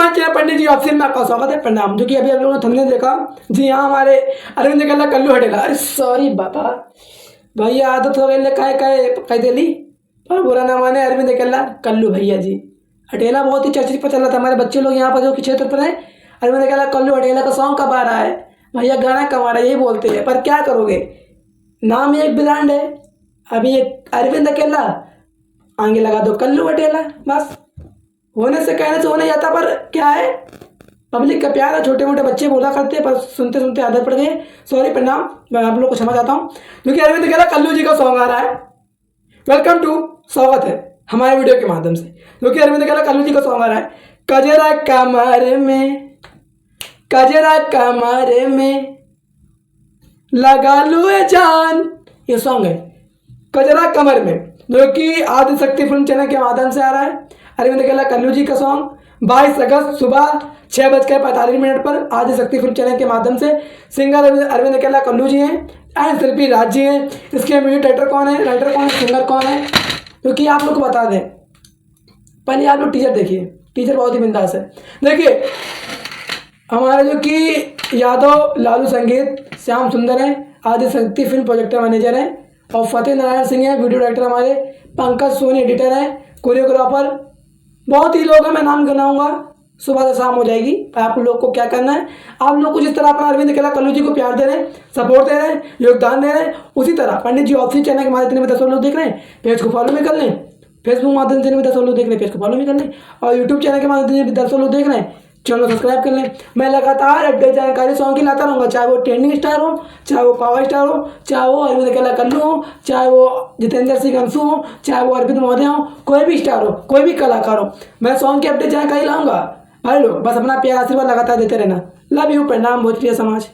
हमारे चैनल पंडित जी ऑफिशियल में आपका स्वागत है। प्रणाम। जो कि अभी आप लोगों ने थंबनेल देखा, जी हाँ, हमारे अरविंद कल्ला कल्लू हटेला। अरे सॉरी बाबा, भैया आदत हो गई कह देली, पर बुरा ना माने। अरविंद कल्ला कल्लू भैया जी हटेला बहुत ही चर्चित पर चल रहा था। हमारे बच्चे लोग यहाँ पर जो कि क्षेत्र पर है, अरविंद कल्ला कल्लू हटेला का सॉन्ग कब आ रहा है भैया, गाना कब आ रहा है, यही बोलते हैं। पर क्या करोगे, नाम ही एक ब्रांड है। अभी एक अरविंद अकेला, आगे लगा दो कल्लू हटेला, बस होने से कहने से होने जाता। पर क्या है, पब्लिक का प्यार है। छोटे मोटे बच्चे बोला करते हैं, पर सुनते सुनते आदत पड़ गई। सॉरी, प्रणाम, मैं आप लोग को क्षमा चाहता हूँ। क्योंकि अरविंद कह रहा कल्लू जी का सॉन्ग आ रहा है। वेलकम टू, स्वागत है हमारे वीडियो के माध्यम से। क्योंकि अरविंद कह रहा कल्लू जी का सॉन्ग आ रहा है। कजरा कमर में, कजरा कमर में लगा लो ए जान, ये सॉन्ग है कजरा कमर में, जो कि आदिशक्ति फिल्म चैनल के माध्यम से आ रहा है। अरविंद केला कल्लू जी का सॉन्ग 22 अगस्त सुबह 6:45 पर आदिशक्ति फिल्म चैनल के माध्यम से। सिंगर अरविंद केला कल्लू जी हैं एंड शिल्पी राज जी हैं। इसके म्यूजिक डायरेक्टर कौन है, राइटर कौन है, सिंगर कौन है, क्योंकि आप लोग को बता दें। पहले आप लोग टीजर देखिए, टीजर बहुत ही बिंदास है। देखिए, हमारे जो कि यादव लालू संगीत, श्याम सुंदर हैं, आदिशक्ति फिल्म प्रोजेक्टर मैनेजर हैं, और फतेह नारायण सिंह है वीडियो डायरेक्टर हमारे, पंकज सोनी एडिटर है, कोरियोग्राफर, बहुत ही लोग हैं। मैं नाम गिनाऊंगा, सुबह से शाम हो जाएगी। आप लोग को क्या करना है, आप लोग कुछ इस तरह अपना अरविंद केला कल्लू जी को प्यार दे रहे हैं, सपोर्ट दे रहे हैं, योगदान दे रहे हैं। उसी तरह पंडित जी ऑफिशियल चैनल के माध्यम से 10 लोग देख रहे हैं, पेज को फॉलो भी कर लें। फेसबुक माध्यम से 10 लोग देख रहे हैं, पेज को फॉलो भी कर लें। और यूट्यूब चैनल के माध्यम से 10 लोग देख रहे हैं, चैनल सब्सक्राइब कर लें। मैं लगातार अपडेट जानकारी सॉन्ग की लाता रहूँगा, चाहे वो ट्रेंडिंग स्टार हो, चाहे वो पावर स्टार हो, चाहे वो अरविंद केला कल्लू हो, चाहे वो जितेंद्र सिंह अंशु हो, चाहे वो अरविंद महोदय हो, कोई भी स्टार हो, कोई भी कलाकार हो, मैं सॉन्ग की अपडेट जानकारी लाऊंगा। भाई लोग बस अपना प्यार आशीर्वाद लगातार देते रहना। लव यू, प्रणाम भोजप्रिय समाज।